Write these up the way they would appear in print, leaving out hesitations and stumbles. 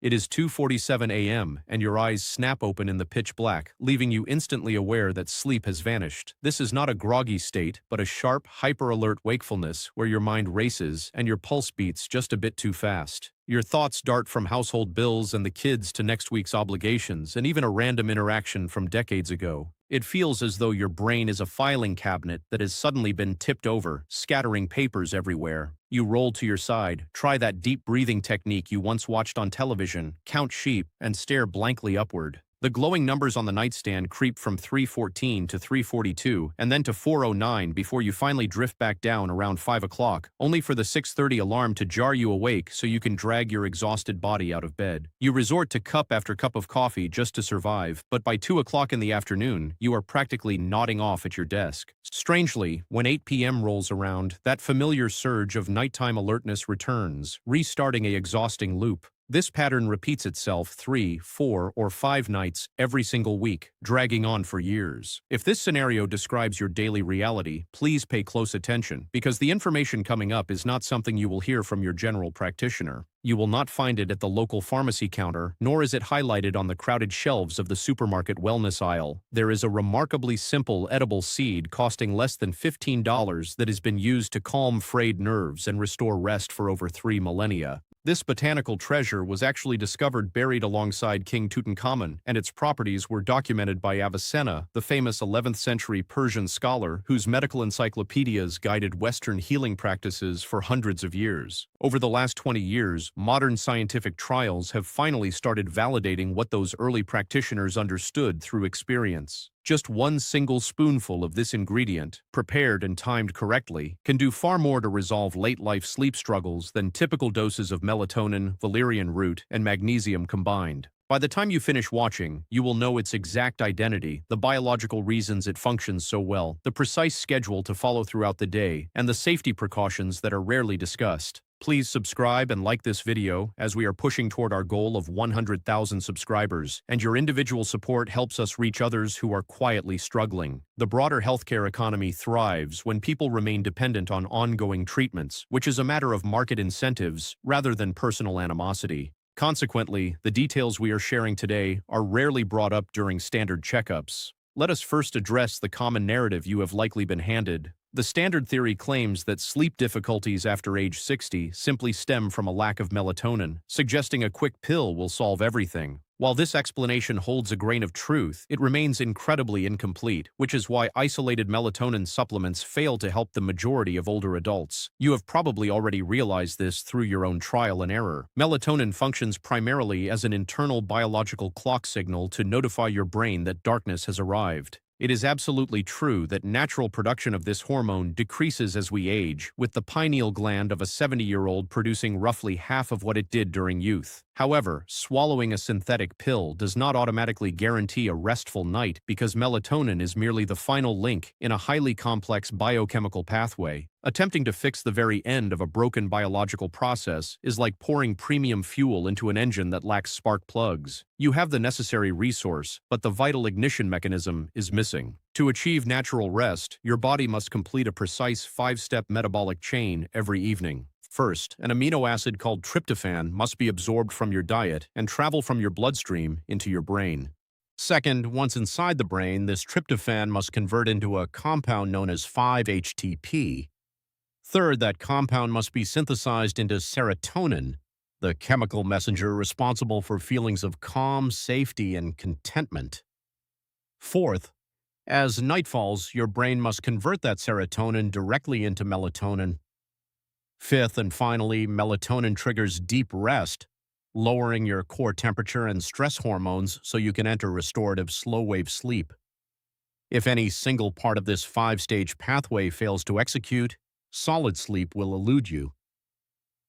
It is 2:47 a.m., and your eyes snap open in the pitch black, leaving you instantly aware that sleep has vanished. This is not a groggy state, but a sharp, hyper-alert wakefulness where your mind races and your pulse beats just a bit too fast. Your thoughts dart from household bills and the kids to next week's obligations, and even a random interaction from decades ago. It feels as though your brain is a filing cabinet that has suddenly been tipped over, scattering papers everywhere. You roll to your side, try that deep breathing technique you once watched on television, count sheep, and stare blankly upward. The glowing numbers on the nightstand creep from 314 to 342 and then to 409 before you finally drift back down around 5 o'clock, only for the 6:30 alarm to jar you awake so you can drag your exhausted body out of bed. You resort to cup after cup of coffee just to survive, but by 2 o'clock in the afternoon, you are practically nodding off at your desk. Strangely, when 8 p.m. rolls around, that familiar surge of nighttime alertness returns, restarting an exhausting loop. This pattern repeats itself 3, 4, or 5 nights every single week, dragging on for years. If this scenario describes your daily reality, please pay close attention, because the information coming up is not something you will hear from your general practitioner. You will not find it at the local pharmacy counter, nor is it highlighted on the crowded shelves of the supermarket wellness aisle. There is a remarkably simple edible seed costing less than $15 that has been used to calm frayed nerves and restore rest for over 3 millennia. This botanical treasure was actually discovered buried alongside King Tutankhamun, and its properties were documented by Avicenna, the famous 11th century Persian scholar whose medical encyclopedias guided Western healing practices for hundreds of years. Over the last 20 years, modern scientific trials have finally started validating what those early practitioners understood through experience. Just one single spoonful of this ingredient, prepared and timed correctly, can do far more to resolve late-life sleep struggles than typical doses of melatonin, valerian root, and magnesium combined. By the time you finish watching, you will know its exact identity, the biological reasons it functions so well, the precise schedule to follow throughout the day, and the safety precautions that are rarely discussed. Please subscribe and like this video as we are pushing toward our goal of 100,000 subscribers, and your individual support helps us reach others who are quietly struggling. The broader healthcare economy thrives when people remain dependent on ongoing treatments, which is a matter of market incentives rather than personal animosity. Consequently, the details we are sharing today are rarely brought up during standard checkups. Let us first address the common narrative you have likely been handed. The standard theory claims that sleep difficulties after age 60 simply stem from a lack of melatonin, suggesting a quick pill will solve everything. While this explanation holds a grain of truth, it remains incredibly incomplete, which is why isolated melatonin supplements fail to help the majority of older adults. You have probably already realized this through your own trial and error. Melatonin functions primarily as an internal biological clock signal to notify your brain that darkness has arrived. It is absolutely true that natural production of this hormone decreases as we age, with the pineal gland of a 70-year-old producing roughly half of what it did during youth. However, swallowing a synthetic pill does not automatically guarantee a restful night because melatonin is merely the final link in a highly complex biochemical pathway. Attempting to fix the very end of a broken biological process is like pouring premium fuel into an engine that lacks spark plugs. You have the necessary resource, but the vital ignition mechanism is missing. To achieve natural rest, your body must complete a precise 5-step metabolic chain every evening. First, an amino acid called tryptophan must be absorbed from your diet and travel from your bloodstream into your brain. Second, once inside the brain, this tryptophan must convert into a compound known as 5-HTP. Third, that compound must be synthesized into serotonin, the chemical messenger responsible for feelings of calm, safety, and contentment. Fourth, as night falls, your brain must convert that serotonin directly into melatonin. Fifth and finally, melatonin triggers deep rest, lowering your core temperature and stress hormones so you can enter restorative slow-wave sleep. If any single part of this 5-stage pathway fails to execute, solid sleep will elude you.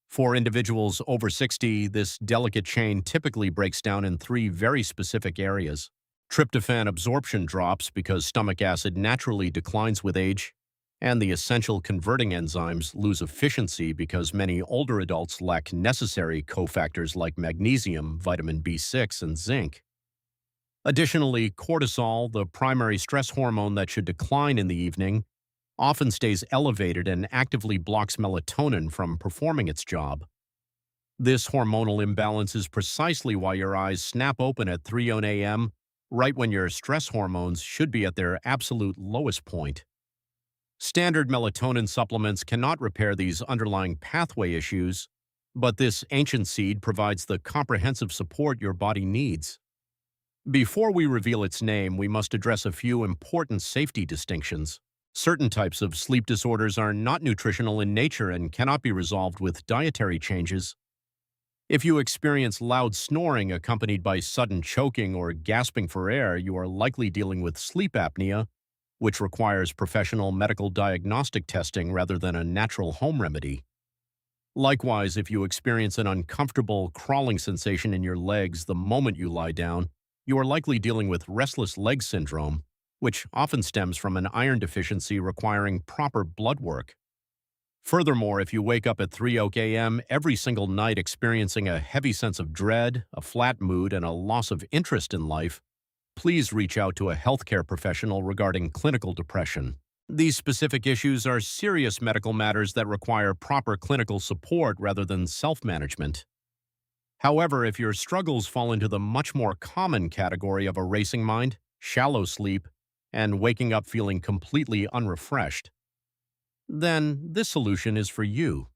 For individuals over 60, this delicate chain typically breaks down in 3 very specific areas. Tryptophan absorption drops because stomach acid naturally declines with age, and the essential converting enzymes lose efficiency because many older adults lack necessary cofactors like magnesium, vitamin B6, and zinc. Additionally, cortisol, the primary stress hormone that should decline in the evening, often stays elevated and actively blocks melatonin from performing its job. This hormonal imbalance is precisely why your eyes snap open at 3 a.m., right when your stress hormones should be at their absolute lowest point. Standard melatonin supplements cannot repair these underlying pathway issues, but this ancient seed provides the comprehensive support your body needs. Before we reveal its name, we must address a few important safety distinctions. Certain types of sleep disorders are not nutritional in nature and cannot be resolved with dietary changes. If you experience loud snoring accompanied by sudden choking or gasping for air, you are likely dealing with sleep apnea, which requires professional medical diagnostic testing rather than a natural home remedy. Likewise, if you experience an uncomfortable crawling sensation in your legs the moment you lie down, you are likely dealing with restless leg syndrome, which often stems from an iron deficiency requiring proper blood work. Furthermore, if you wake up at 3 a.m. every single night experiencing a heavy sense of dread, a flat mood, and a loss of interest in life, please reach out to a healthcare professional regarding clinical depression. These specific issues are serious medical matters that require proper clinical support rather than self-management. However, if your struggles fall into the much more common category of a racing mind, shallow sleep, and waking up feeling completely unrefreshed, then this solution is for you.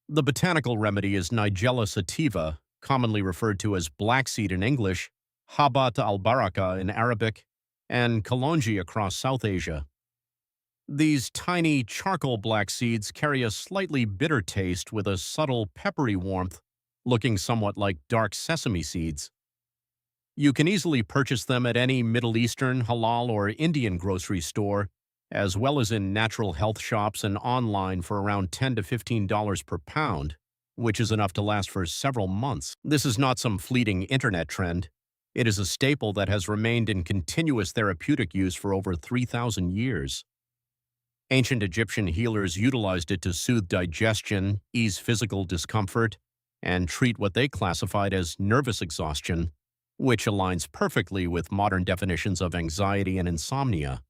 The botanical remedy is Nigella sativa, commonly referred to as black seed in English, Habat al-Baraka in Arabic, and Kalonji across South Asia. These tiny charcoal black seeds carry a slightly bitter taste with a subtle peppery warmth, looking somewhat like dark sesame seeds. You can easily purchase them at any Middle Eastern, halal, or Indian grocery store, as well as in natural health shops and online for around $10 to $15 per pound, which is enough to last for several months. This is not some fleeting internet trend. It is a staple that has remained in continuous therapeutic use for over 3,000 years. Ancient Egyptian healers utilized it to soothe digestion, ease physical discomfort, and treat what they classified as nervous exhaustion, which aligns perfectly with modern definitions of anxiety and insomnia.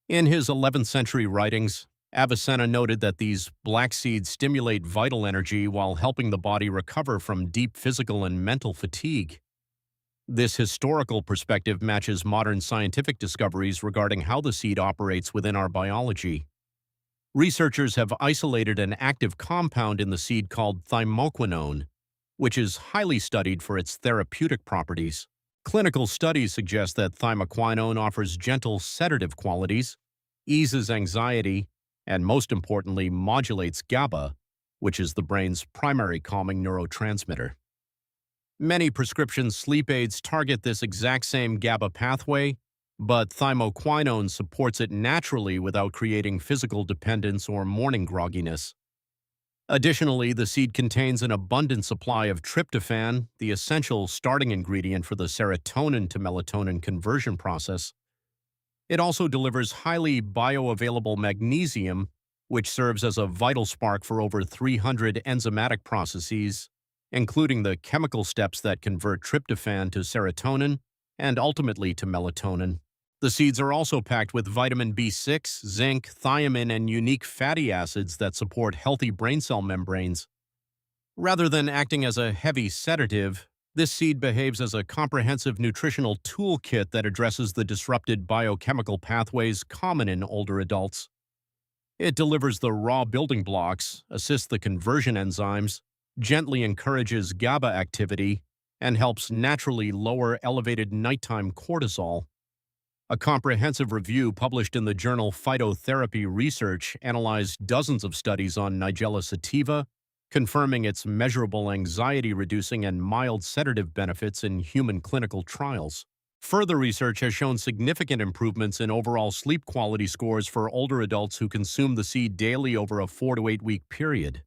In his 11th century writings, Avicenna noted that these black seeds stimulate vital energy while helping the body recover from deep physical and mental fatigue. This historical perspective matches modern scientific discoveries regarding how the seed operates within our biology. Researchers have isolated an active compound in the seed called thymoquinone, which is highly studied for its therapeutic properties. Clinical studies suggest that thymoquinone offers gentle sedative qualities, eases anxiety, and most importantly, modulates GABA, which is the brain's primary calming neurotransmitter. Many prescription sleep aids target this exact same GABA pathway, but thymoquinone supports it naturally without creating physical dependence or morning grogginess. Additionally, the seed contains an abundant supply of tryptophan, the essential starting ingredient for the serotonin to melatonin conversion process. It also delivers highly bioavailable magnesium, which serves as a vital spark for over 300 enzymatic processes, including the chemical steps that convert tryptophan to serotonin and ultimately to melatonin. The seeds are also packed with vitamin B6, zinc, thiamine, and unique fatty acids that support healthy brain cell membranes. Rather than acting as a heavy sedative, this seed behaves as a comprehensive nutritional toolkit that addresses the disrupted biochemical pathways common in older adults. It delivers the raw building blocks, assists the conversion enzymes, gently encourages GABA activity, and helps naturally lower elevated nighttime cortisol. A comprehensive review published in the journal Phytotherapy Research analyzed dozens of studies on Nigella sativa, confirming its measurable anxiety-reducing and mild sedative benefits in human clinical trials. Further research has shown significant improvements in overall sleep quality scores for older adults who consume the seed daily over a 4 to 8 week period.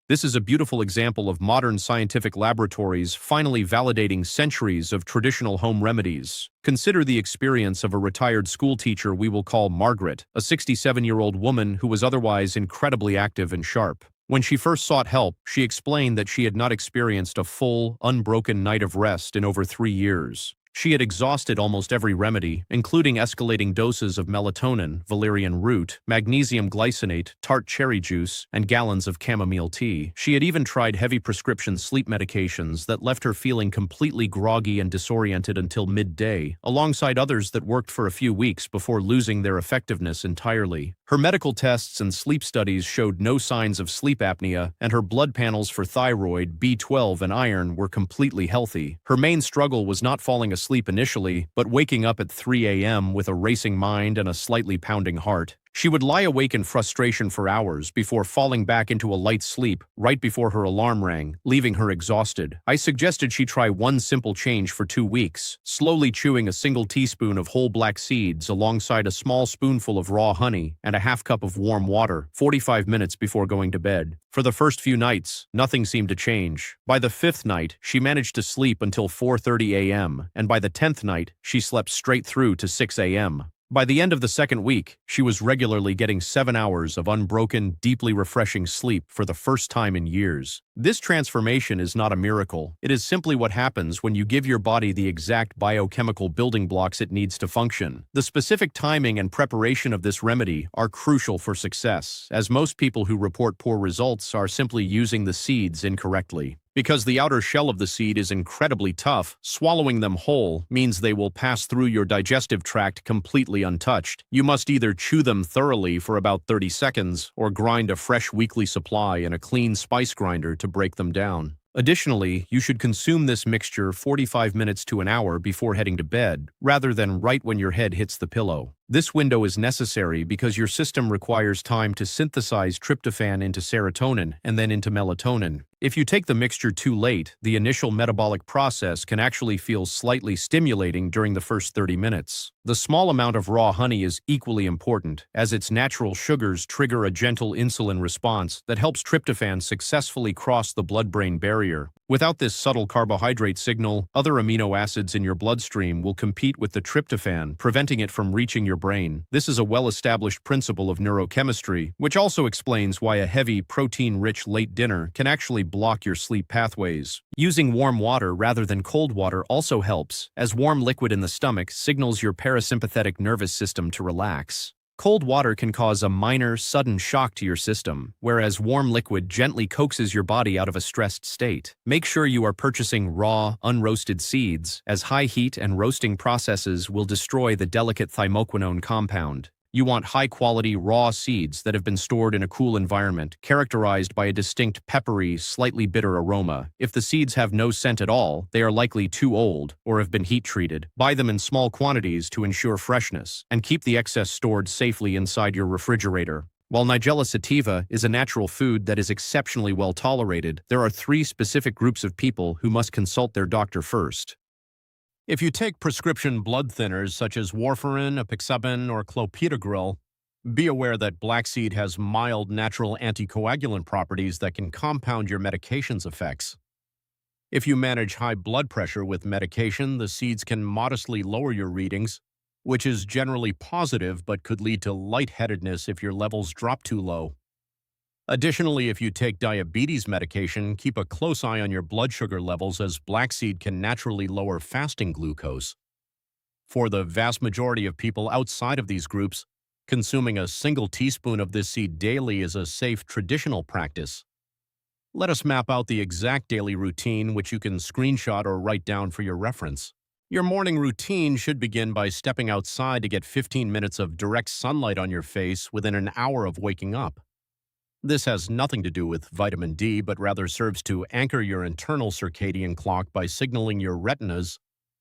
This is a beautiful example of modern scientific laboratories finally validating centuries of traditional home remedies. Consider the experience of a retired schoolteacher we will call Margaret, a 67-year-old woman who was otherwise incredibly active and sharp. When she first sought help, she explained that she had not experienced a full, unbroken night of rest in over 3 years. She had exhausted almost every remedy, including escalating doses of melatonin, valerian root, magnesium glycinate, tart cherry juice, and gallons of chamomile tea. She had even tried heavy prescription sleep medications that left her feeling completely groggy and disoriented until midday, alongside others that worked for a few weeks before losing their effectiveness entirely. Her medical tests and sleep studies showed no signs of sleep apnea, and her blood panels for thyroid, B12, and iron were completely healthy. Her main struggle was not falling asleep initially, but waking up at 3 a.m. with a racing mind and a slightly pounding heart. She would lie awake in frustration for hours before falling back into a light sleep right before her alarm rang, leaving her exhausted. I suggested she try one simple change for 2 weeks, slowly chewing a single teaspoon of whole black seeds alongside a small spoonful of raw honey and a half cup of warm water 45 minutes before going to bed. For the first few nights, nothing seemed to change. By the 5th night, she managed to sleep until 4:30 a.m., and by the 10th night, she slept straight through to 6 a.m. By the end of the second week, she was regularly getting 7 hours of unbroken, deeply refreshing sleep for the first time in years. This transformation is not a miracle. It is simply what happens when you give your body the exact biochemical building blocks it needs to function. The specific timing and preparation of this remedy are crucial for success, as most people who report poor results are simply using the seeds incorrectly. Because the outer shell of the seed is incredibly tough, swallowing them whole means they will pass through your digestive tract completely untouched. You must either chew them thoroughly for about 30 seconds or grind a fresh weekly supply in a clean spice grinder to break them down. Additionally, you should consume this mixture 45 minutes to an hour before heading to bed, rather than right when your head hits the pillow. This window is necessary because your system requires time to synthesize tryptophan into serotonin and then into melatonin. If you take the mixture too late, the initial metabolic process can actually feel slightly stimulating during the first 30 minutes. The small amount of raw honey is equally important, as its natural sugars trigger a gentle insulin response that helps tryptophan successfully cross the blood-brain barrier. Without this subtle carbohydrate signal, other amino acids in your bloodstream will compete with the tryptophan, preventing it from reaching your brain. This is a well-established principle of neurochemistry, which also explains why a heavy, protein-rich late dinner can actually block your sleep pathways. Using warm water rather than cold water also helps, as warm liquid in the stomach signals your parasympathetic nervous system to relax. Cold water can cause a minor, sudden shock to your system, whereas warm liquid gently coaxes your body out of a stressed state. Make sure you are purchasing raw, unroasted seeds, as high heat and roasting processes will destroy the delicate thymoquinone compound. You want high-quality raw seeds that have been stored in a cool environment, characterized by a distinct peppery, slightly bitter aroma. If the seeds have no scent at all, they are likely too old or have been heat-treated. Buy them in small quantities to ensure freshness, and keep the excess stored safely inside your refrigerator. While Nigella sativa is a natural food that is exceptionally well tolerated, there are 3 specific groups of people who must consult their doctor first. If you take prescription blood thinners such as warfarin, apixaban, or clopidogrel, be aware that black seed has mild natural anticoagulant properties that can compound your medication's effects. If you manage high blood pressure with medication, the seeds can modestly lower your readings, which is generally positive but could lead to lightheadedness if your levels drop too low. Additionally, if you take diabetes medication, keep a close eye on your blood sugar levels, as black seed can naturally lower fasting glucose. For the vast majority of people outside of these groups, consuming a single teaspoon of this seed daily is a safe traditional practice. Let us map out the exact daily routine, which you can screenshot or write down for your reference. Your morning routine should begin by stepping outside to get 15 minutes of direct sunlight on your face within an hour of waking up. This has nothing to do with vitamin D, but rather serves to anchor your internal circadian clock by signaling your retinas,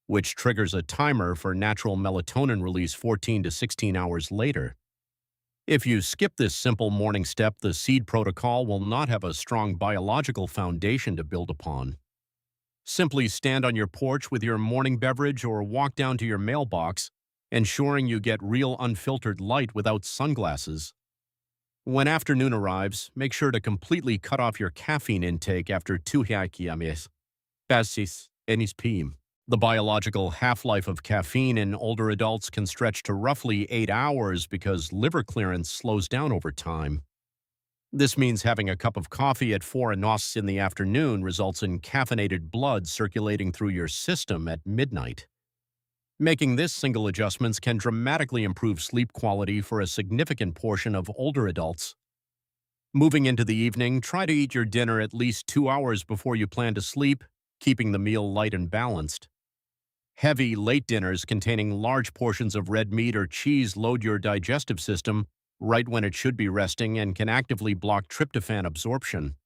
which triggers a timer for natural melatonin release 14 to 16 hours later. If you skip this simple morning step, the seed protocol will not have a strong biological foundation to build upon. Simply stand on your porch with your morning beverage or walk down to your mailbox, ensuring you get real unfiltered light without sunglasses. When afternoon arrives, make sure to completely cut off your caffeine intake after 2 p.m. The biological half-life of caffeine in older adults can stretch to roughly 8 hours because liver clearance slows down over time. This means having a cup of coffee at 4 in the afternoon results in caffeinated blood circulating through your system at midnight. Making this single adjustments can dramatically improve sleep quality for a significant portion of older adults. Moving into the evening, try to eat your dinner at least 2 hours before you plan to sleep, keeping the meal light and balanced. Heavy, late dinners containing large portions of red meat or cheese load your digestive system right when it should be resting and can actively block tryptophan absorption.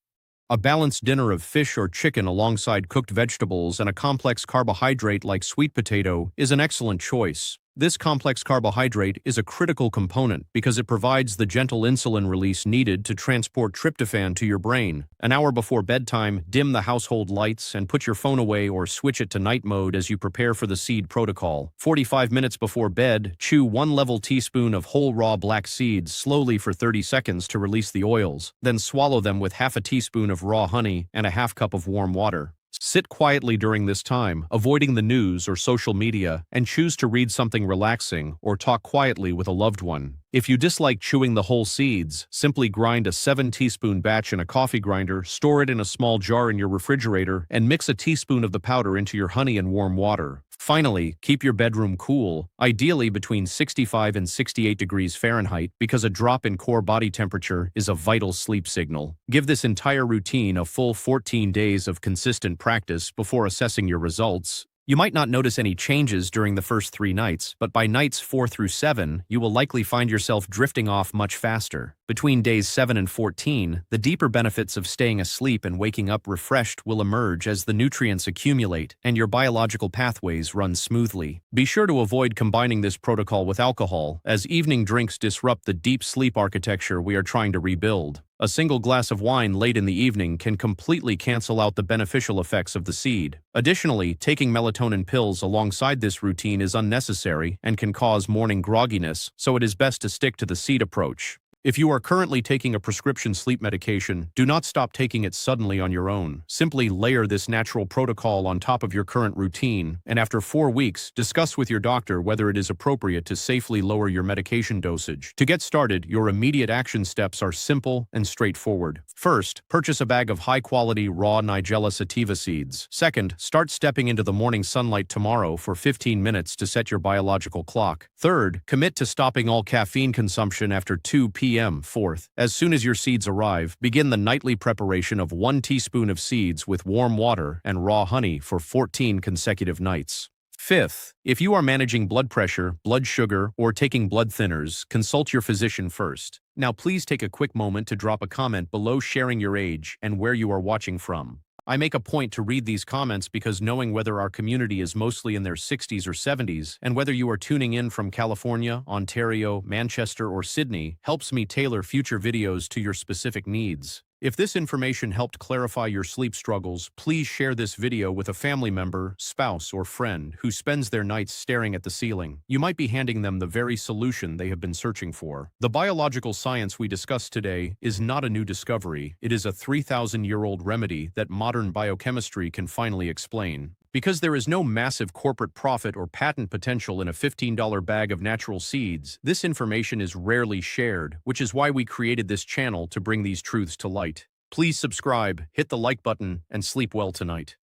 A balanced dinner of fish or chicken alongside cooked vegetables and a complex carbohydrate like sweet potato is an excellent choice. This complex carbohydrate is a critical component because it provides the gentle insulin release needed to transport tryptophan to your brain. An hour before bedtime, dim the household lights and put your phone away or switch it to night mode as you prepare for the seed protocol. 45 minutes before bed, chew 1 level teaspoon of whole raw black seeds slowly for 30 seconds to release the oils, then swallow them with half a teaspoon of raw honey and a half cup of warm water. Sit quietly during this time, avoiding the news or social media, and choose to read something relaxing or talk quietly with a loved one. If you dislike chewing the whole seeds, simply grind a 7-teaspoon batch in a coffee grinder, store it in a small jar in your refrigerator, and mix a teaspoon of the powder into your honey and warm water. Finally, keep your bedroom cool, ideally between 65 and 68 degrees Fahrenheit, because a drop in core body temperature is a vital sleep signal. Give this entire routine a full 14 days of consistent practice before assessing your results. You might not notice any changes during the first 3 nights, but by nights 4 through 7, you will likely find yourself drifting off much faster. Between days 7 and 14, the deeper benefits of staying asleep and waking up refreshed will emerge as the nutrients accumulate and your biological pathways run smoothly. Be sure to avoid combining this protocol with alcohol, as evening drinks disrupt the deep sleep architecture we are trying to rebuild. A single glass of wine late in the evening can completely cancel out the beneficial effects of the seed. Additionally, taking melatonin pills alongside this routine is unnecessary and can cause morning grogginess, so it is best to stick to the seed approach. If you are currently taking a prescription sleep medication, do not stop taking it suddenly on your own. Simply layer this natural protocol on top of your current routine, and after 4 weeks, discuss with your doctor whether it is appropriate to safely lower your medication dosage. To get started, your immediate action steps are simple and straightforward. First, purchase a bag of high-quality raw Nigella sativa seeds. Second, start stepping into the morning sunlight tomorrow for 15 minutes to set your biological clock. Third, commit to stopping all caffeine consumption after 2 p.m. Fourth, as soon as your seeds arrive, begin the nightly preparation of 1 teaspoon of seeds with warm water and raw honey for 14 consecutive nights. Fifth, if you are managing blood pressure, blood sugar, or taking blood thinners, consult your physician first. Now please take a quick moment to drop a comment below sharing your age and where you are watching from. I make a point to read these comments because knowing whether our community is mostly in their 60s or 70s and whether you are tuning in from California, Ontario, Manchester, or Sydney helps me tailor future videos to your specific needs. If this information helped clarify your sleep struggles, please share this video with a family member, spouse, or friend who spends their nights staring at the ceiling. You might be handing them the very solution they have been searching for. The biological science we discussed today is not a new discovery. It is a 3,000-year-old remedy that modern biochemistry can finally explain. Because there is no massive corporate profit or patent potential in a $15 bag of natural seeds, this information is rarely shared, which is why we created this channel to bring these truths to light. Please subscribe, hit the like button, and sleep well tonight.